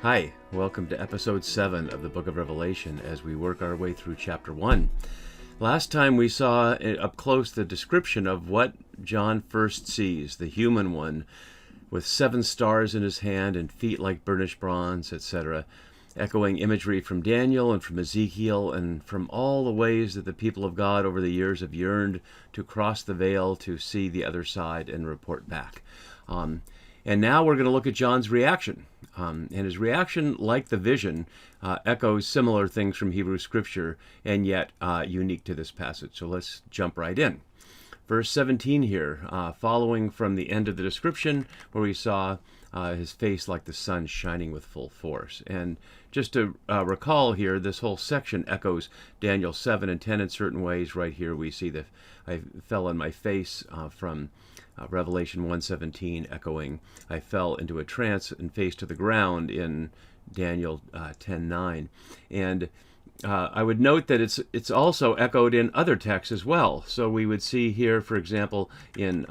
Hi, welcome to episode 7 of the book of Revelation as we work our way through chapter 1. Last time we saw up close the description of what John first sees, the human one, with 7 stars in his hand and feet like burnished bronze, etc., echoing imagery from Daniel and from Ezekiel and from all the ways that the people of God over the years have yearned to cross the veil to see the other side and report back. And now we're going to look at John's reaction. And his reaction, like the vision, echoes similar things from Hebrew Scripture, and yet unique to this passage. So let's jump right in. Verse 17 here, following from the end of the description, where we saw his face like the sun shining with full force. And just to recall here, this whole section echoes Daniel 7 and 10 in certain ways. Right here we see that I fell on my face from Revelation 1:17, echoing, I fell into a trance and face to the ground in Daniel 10:9. And I would note that it's also echoed in other texts as well. So we would see here, for example, in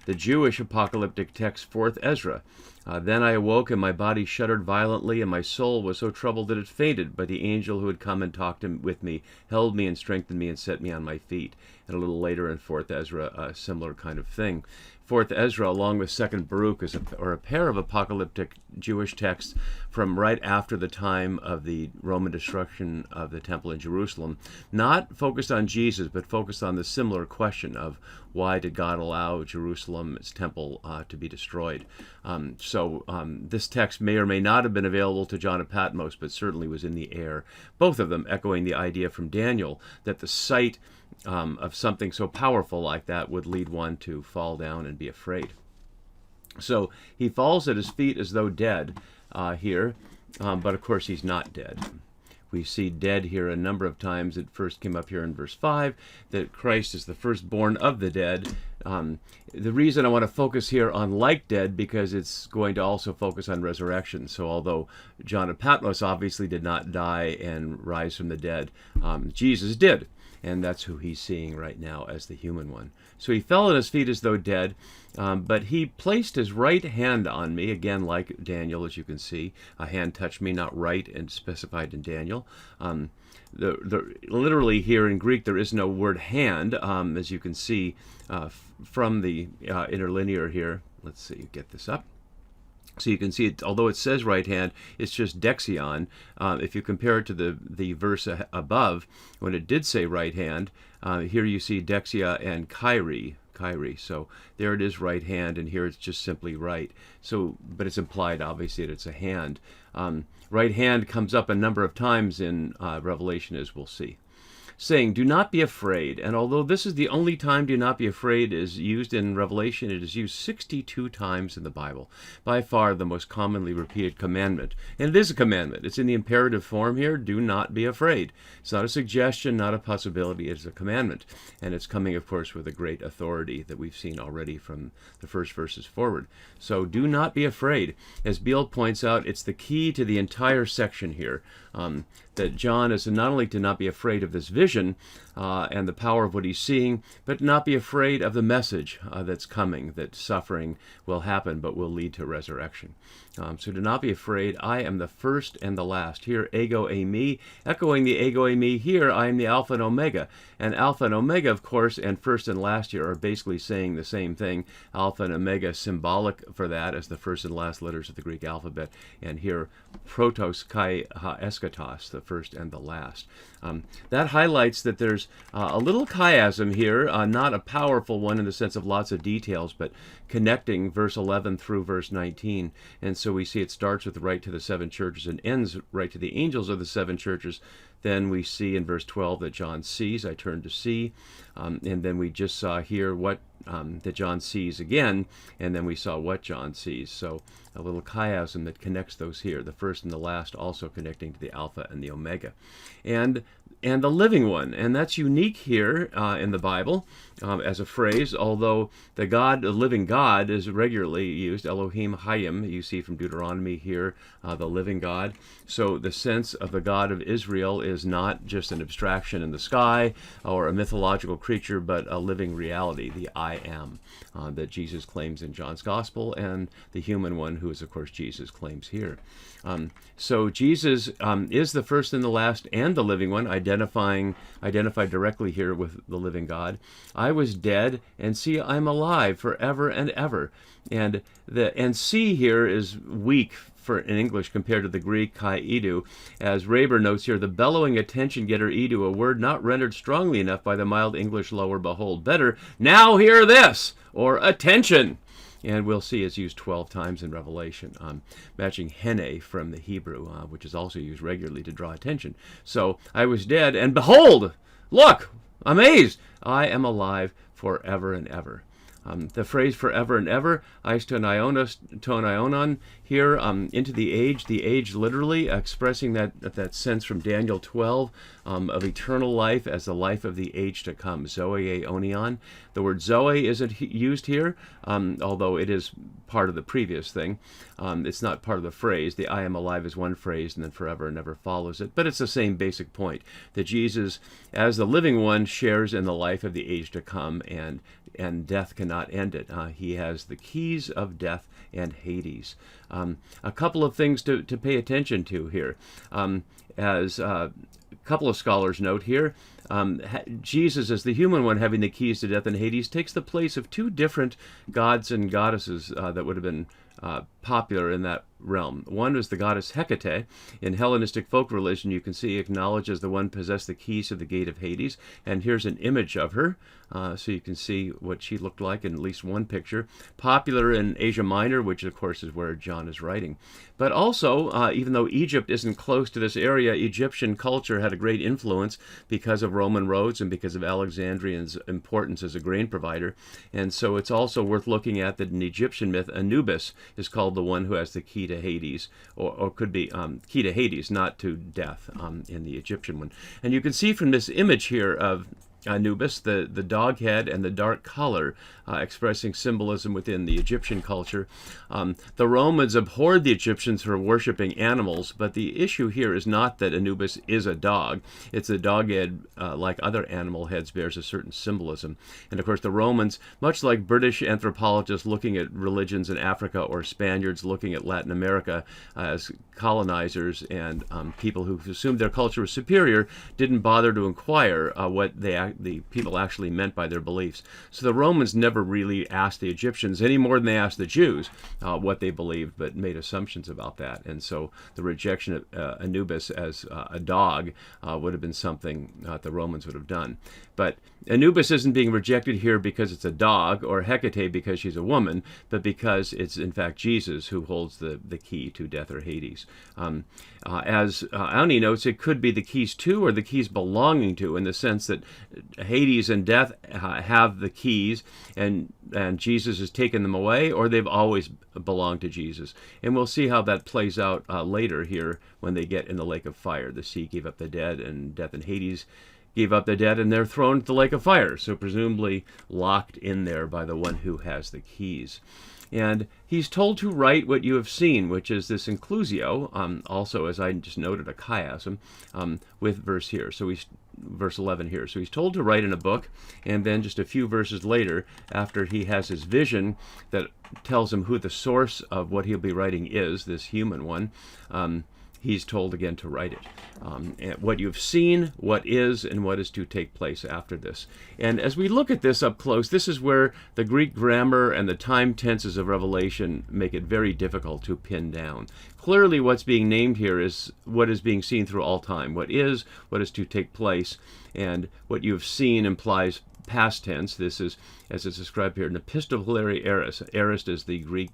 the Jewish apocalyptic text, 4th Ezra. Then I awoke, and my body shuddered violently, and my soul was so troubled that it fainted. But the angel who had come and talked with me held me and strengthened me and set me on my feet. And a little later in 4th Ezra, a similar kind of thing. 4th Ezra, along with 2nd Baruch, is a pair of apocalyptic Jewish texts from right after the time of the Roman destruction of the temple in Jerusalem, not focused on Jesus, but focused on the similar question of why did God allow Jerusalem's temple to be destroyed. So this text may or may not have been available to John of Patmos, but certainly was in the air, both of them echoing the idea from Daniel that the sight of something so powerful like that would lead one to fall down and be afraid. So he falls at his feet as though dead here, but of course he's not dead. We see dead here a number of times. It first came up here in verse 5, that Christ is the firstborn of the dead. The reason I want to focus here on like dead, because it's going to also focus on resurrection. So although John of Patmos obviously did not die and rise from the dead, Jesus did. And that's who he's seeing right now as the human one. So he fell at his feet as though dead, but he placed his right hand on me, again like Daniel, as you can see. A hand touched me, not right, and specified in Daniel. Literally here in Greek there is no word hand, as you can see from the interlinear here. Let's see, get this up. So you can see, it, although it says right hand, it's just dexion. If you compare it to the verse above, when it did say right hand, here you see dexia and kyrie. So there it is, right hand, and here it's just simply right. So, but it's implied, obviously, that it's a hand. Right hand comes up a number of times in Revelation, as we'll see, saying, do not be afraid. And although this is the only time do not be afraid is used in Revelation, it is used 62 times in the Bible. By far the most commonly repeated commandment. And it is a commandment. It's in the imperative form here, do not be afraid. It's not a suggestion, not a possibility, it's a commandment. And it's coming, of course, with a great authority that we've seen already from the first verses forward. So do not be afraid. As Beale points out, it's the key to the entire section here. That John is not only to not be afraid of this vision and the power of what he's seeing, but not be afraid of the message that's coming, that suffering will happen but will lead to resurrection. So do not be afraid. I am the first and the last. Here, ego eimi, echoing the ego eimi here, I am the Alpha and Omega. And Alpha and Omega, of course, and first and last here are basically saying the same thing. Alpha and Omega symbolic for that as the first and last letters of the Greek alphabet. And here, protos kai ha eschatos, the first and the last. That highlights that there's a little chiasm here, not a powerful one in the sense of lots of details, but connecting verse 11 through verse 19. And so we see it starts with right to the 7 churches and ends right to the angels of the 7 churches. Then we see in verse 12 that John sees, I turn to see. And then we just saw here what that John sees again, and then we saw what John sees. So a little chiasm that connects those here, the first and the last also connecting to the Alpha and the Omega. And and the living one. And that's unique here in the Bible as a phrase, although the living God, is regularly used, Elohim Hayim, you see from Deuteronomy here, the living God. So the sense of the God of Israel is not just an abstraction in the sky or a mythological creature, but a living reality, the I am, that Jesus claims in John's Gospel, and the human one, who is, of course, Jesus, claims here. So Jesus is the first and the last and the living one, identified directly here with the living God. I was dead, and see, I'm alive forever and ever. And see here is weak in English compared to the Greek kai idu. As Raber notes here, the bellowing attention getter idu, a word not rendered strongly enough by the mild English lower behold. Better, now hear this, or attention. And we'll see it's used 12 times in Revelation, matching hene from the Hebrew, which is also used regularly to draw attention. So, I was dead, and behold, look, amazed, I am alive forever and ever. The phrase forever and ever, eis ton aionon, here, into the age literally, expressing that sense from Daniel 12 of eternal life as the life of the age to come, zoe onion. The word zoe isn't used here, although it is part of the previous thing. It's not part of the phrase. The I am alive is one phrase, and then forever and ever follows it. But it's the same basic point, that Jesus, as the living one, shares in the life of the age to come, and death cannot end it. He has the keys of death and Hades. A couple of things to pay attention to here. As a couple of scholars note here, Jesus, as the human one having the keys to death and Hades, takes the place of two different gods and goddesses that would have been popular in that realm. One was the goddess Hecate. In Hellenistic folk religion, you can see acknowledged as the one possessed the keys to the gate of Hades. And here's an image of her, so you can see what she looked like in at least one picture. Popular in Asia Minor, which of course is where John is writing. But also, even though Egypt isn't close to this area, Egyptian culture had a great influence because of Roman roads and because of Alexandrian's importance as a grain provider. And so it's also worth looking at that in Egyptian myth, Anubis is called the one who has the key to Hades, or could be key to Hades, not to death, in the Egyptian one. And you can see from this image here of Anubis, the dog head and the dark color, expressing symbolism within the Egyptian culture. The Romans abhorred the Egyptians for worshipping animals, but the issue here is not that Anubis is a dog. It's the dog head, like other animal heads, bears a certain symbolism. And of course the Romans, much like British anthropologists looking at religions in Africa, or Spaniards looking at Latin America as colonizers, and people who assumed their culture was superior, didn't bother to inquire what the people actually meant by their beliefs. So the Romans never really asked the Egyptians any more than they asked the Jews what they believed, but made assumptions about that. And so the rejection of Anubis as a dog would have been something the Romans would have done. But Anubis isn't being rejected here because it's a dog, or Hecate because she's a woman, but because it's in fact Jesus who holds the key to death or Hades. As Auni notes, it could be the keys to or the keys belonging to, in the sense that Hades and death have the keys, and Jesus has taken them away, or they've always belonged to Jesus. And we'll see how that plays out later here when they get in the lake of fire. The sea gave up the dead, and death and Hades gave up the dead, and they're thrown into the lake of fire, so presumably locked in there by the one who has the keys. And he's told to write what you have seen, which is this inclusio, also, as I just noted, a chiasm, with verse here. So verse 11 here. So he's told to write in a book, and then just a few verses later, after he has his vision that tells him who the source of what he'll be writing is, this human one, he's told again to write it. What you've seen, what is, and what is to take place after this. And as we look at this up close, this is where the Greek grammar and the time tenses of Revelation make it very difficult to pin down. Clearly what's being named here is what is being seen through all time. What is to take place, and what you've seen implies past tense. This is, as it's described here, an epistolary aorist. Aorist is the Greek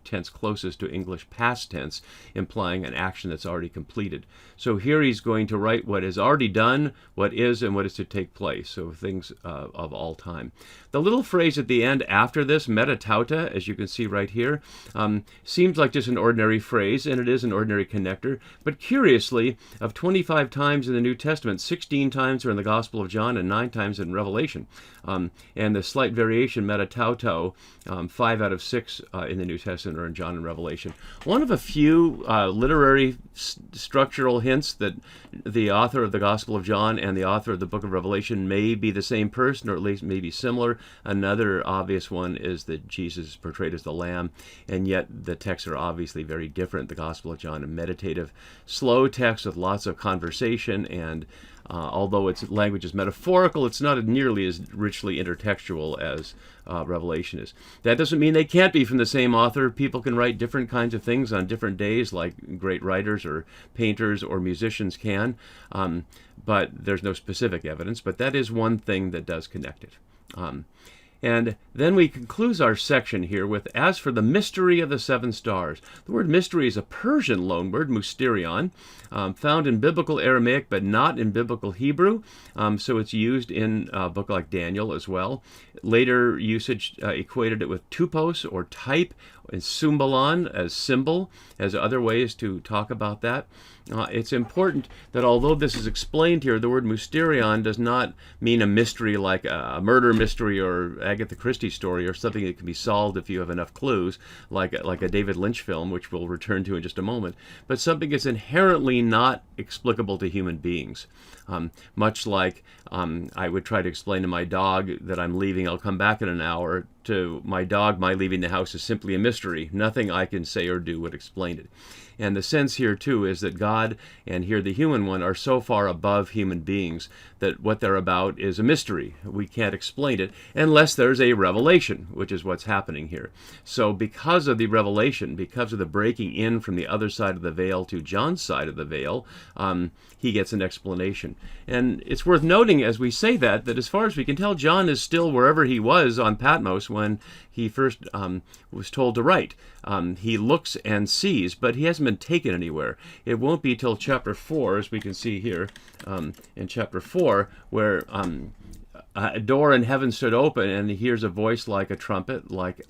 tense closest to English past tense, implying an action that's already completed. So here he's going to write what is already done, what is, and what is to take place. So things of all time. The little phrase at the end after this, metatauta, as you can see right here, seems like just an ordinary phrase, and it is an ordinary connector. But curiously, of 25 times in the New Testament, 16 times are in the Gospel of John and 9 times in Revelation. And the slight variation, metatauto, 5 out of 6 in the New Testament are in John and Revelation. One of a few literary structural hints that the author of the Gospel of John and the author of the book of Revelation may be the same person, or at least may be similar. Another obvious one is that Jesus is portrayed as the Lamb, and yet the texts are obviously very different. The Gospel of John, a meditative, slow text with lots of conversation, and although its language is metaphorical, it's not nearly as richly intertextual as Revelation is. That doesn't mean they can't be from the same author. People can write different kinds of things on different days, like great writers or painters or musicians can, but there's no specific evidence. But that is one thing that does connect it. And then we conclude our section here with, as for the mystery of the 7 stars. The word mystery is a Persian loanword, mysterion, found in biblical Aramaic but not in biblical Hebrew. So it's used in a book like Daniel as well. Later usage equated it with tupos or type, and symbolon as symbol, as other ways to talk about that. It's important that although this is explained here, the word mysterion does not mean a mystery like a murder mystery or Agatha Christie story or something that can be solved if you have enough clues, like a David Lynch film, which we'll return to in just a moment, but something that's inherently not explicable to human beings. Much like I would try to explain to my dog that I'm leaving, I'll come back in an hour. To my dog, my leaving the house is simply a mystery. Nothing I can say or do would explain it. And the sense here, too, is that God, and here the human one, are so far above human beings that what they're about is a mystery. We can't explain it unless there's a revelation, which is what's happening here. So because of the revelation, because of the breaking in from the other side of the veil to John's side of the veil, he gets an explanation. And it's worth noting as we say that as far as we can tell, John is still wherever he was on Patmos when he first was told to write. He looks and sees, but he hasn't been taken anywhere. It won't be till chapter 4, as we can see here, in chapter 4, where a door in heaven stood open, and he hears a voice like a trumpet, like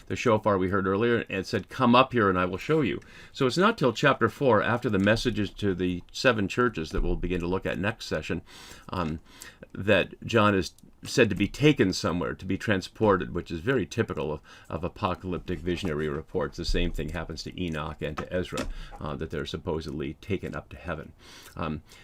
the shofar we heard earlier, and it said, "Come up here and I will show you." So it's not till chapter 4, after the messages to the 7 churches that we'll begin to look at next session, that John is said to be taken somewhere, to be transported, which is very typical of apocalyptic visionary reports. The same thing happens to Enoch and to Ezra, that they're supposedly taken up to heaven.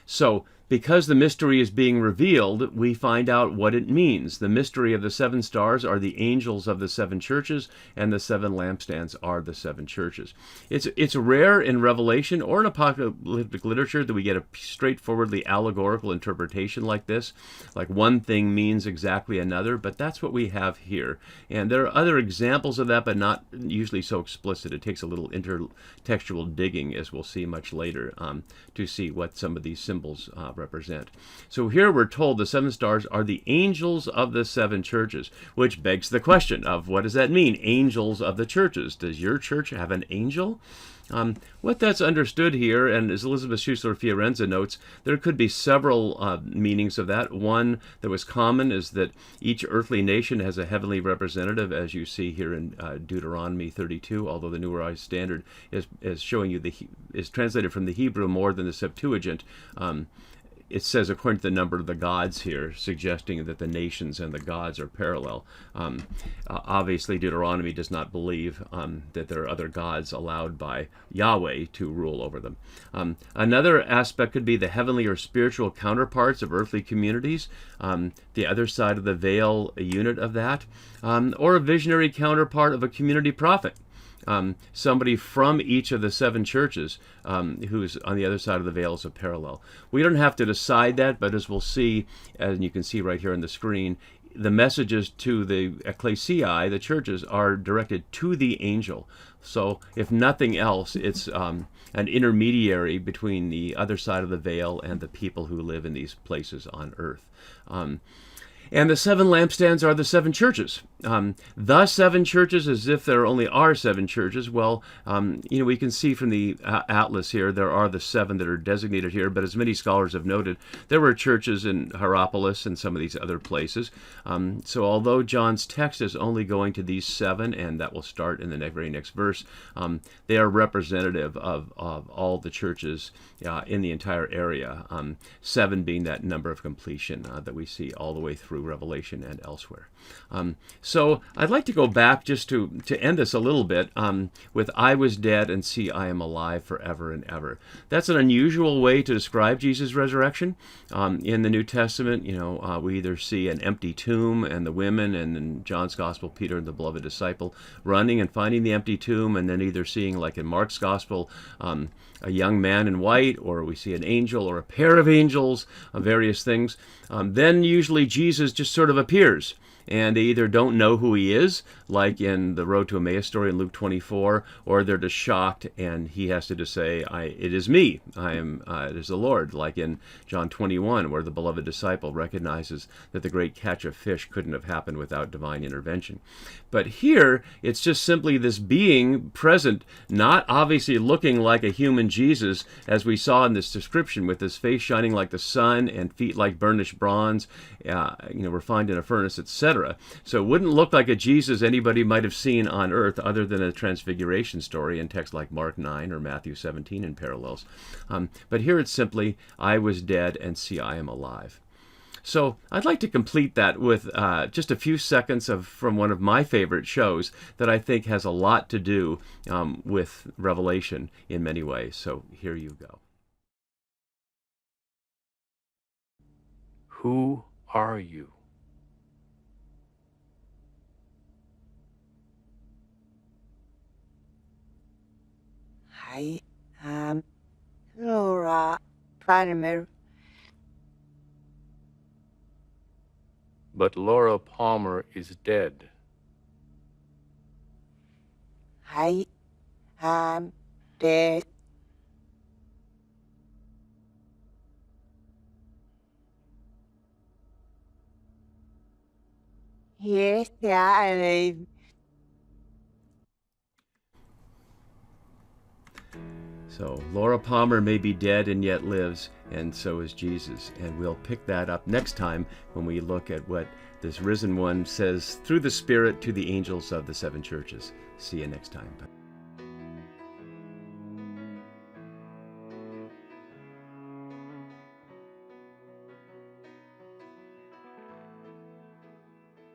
So because the mystery is being revealed, we find out what it means. The mystery of the 7 stars are the angels of the 7 churches, and the 7 lampstands are the 7 churches. It's rare in Revelation or in apocalyptic literature that we get a straightforwardly allegorical interpretation like this, like one thing means exactly another, but that's what we have here. And there are other examples of that, but not usually so explicit. It takes a little intertextual digging, as we'll see much later, to see what some of these symbols represent. So here we're told the 7 stars are the angels of the 7 churches, which begs the question of what does that mean, angels of the churches? Does your church have an angel? What that's understood here, and as Elizabeth Schussler Fiorenza notes, there could be several meanings of that. One that was common is that each earthly nation has a heavenly representative, as you see here in Deuteronomy 32, although the New Revised Standard is showing you is translated from the Hebrew more than the Septuagint. It says according to the number of the gods here, suggesting that the nations and the gods are parallel. Obviously, Deuteronomy does not believe that there are other gods allowed by Yahweh to rule over them. Another aspect could be the heavenly or spiritual counterparts of earthly communities, the other side of the veil, a unit of that, or a visionary counterpart of a community prophet. Somebody from each of the 7 churches who's on the other side of the veil is a parallel. We don't have to decide that, but as we'll see, and you can see right here on the screen, the messages to the ecclesiae, the churches, are directed to the angel. So if nothing else, it's an intermediary between the other side of the veil and the people who live in these places on earth. And the seven lampstands are the seven churches. The seven churches, as if there only are seven churches. Well, we can see from the atlas here, there are the seven that are designated here, but as many scholars have noted, there were churches in Hierapolis and some of these other places. So although John's text is only going to these seven, and that will start in the very next verse, they are representative of all the churches in the entire area, seven being that number of completion that we see all the way through Revelation and elsewhere. So I'd like to go back just to end this a little bit with "I was dead, and see, I am alive forever and ever." That's an unusual way to describe Jesus' resurrection. In the New Testament, we either see an empty tomb and the women, and in John's Gospel, Peter and the beloved disciple running and finding the empty tomb, and then either seeing, like in Mark's Gospel, a young man in white, or we see an angel or a pair of angels, various things. Then usually Jesus just sort of appears, and they either don't know who he is, like in the Road to Emmaus story in Luke 24, or they're just shocked, and he has to just say, "It is me. It is the Lord," like in John 21, where the beloved disciple recognizes that the great catch of fish couldn't have happened without divine intervention. But here, it's just simply this being present, not obviously looking like a human Jesus, as we saw in this description, with his face shining like the sun and feet like burnished bronze, refined in a furnace, etc. So it wouldn't look like a Jesus anybody might have seen on earth, other than a transfiguration story in texts like Mark 9 or Matthew 17 and parallels. But here it's simply, "I was dead, and see, I am alive." So I'd like to complete that with just a few seconds from one of my favorite shows that I think has a lot to do with Revelation in many ways. So here you go. Who are you? I am Laura Palmer. But Laura Palmer is dead. I am dead. Yes, I live. So Laura Palmer may be dead and yet lives, and so is Jesus. And we'll pick that up next time when we look at what this risen one says through the Spirit to the angels of the seven churches. See you next time. Bye.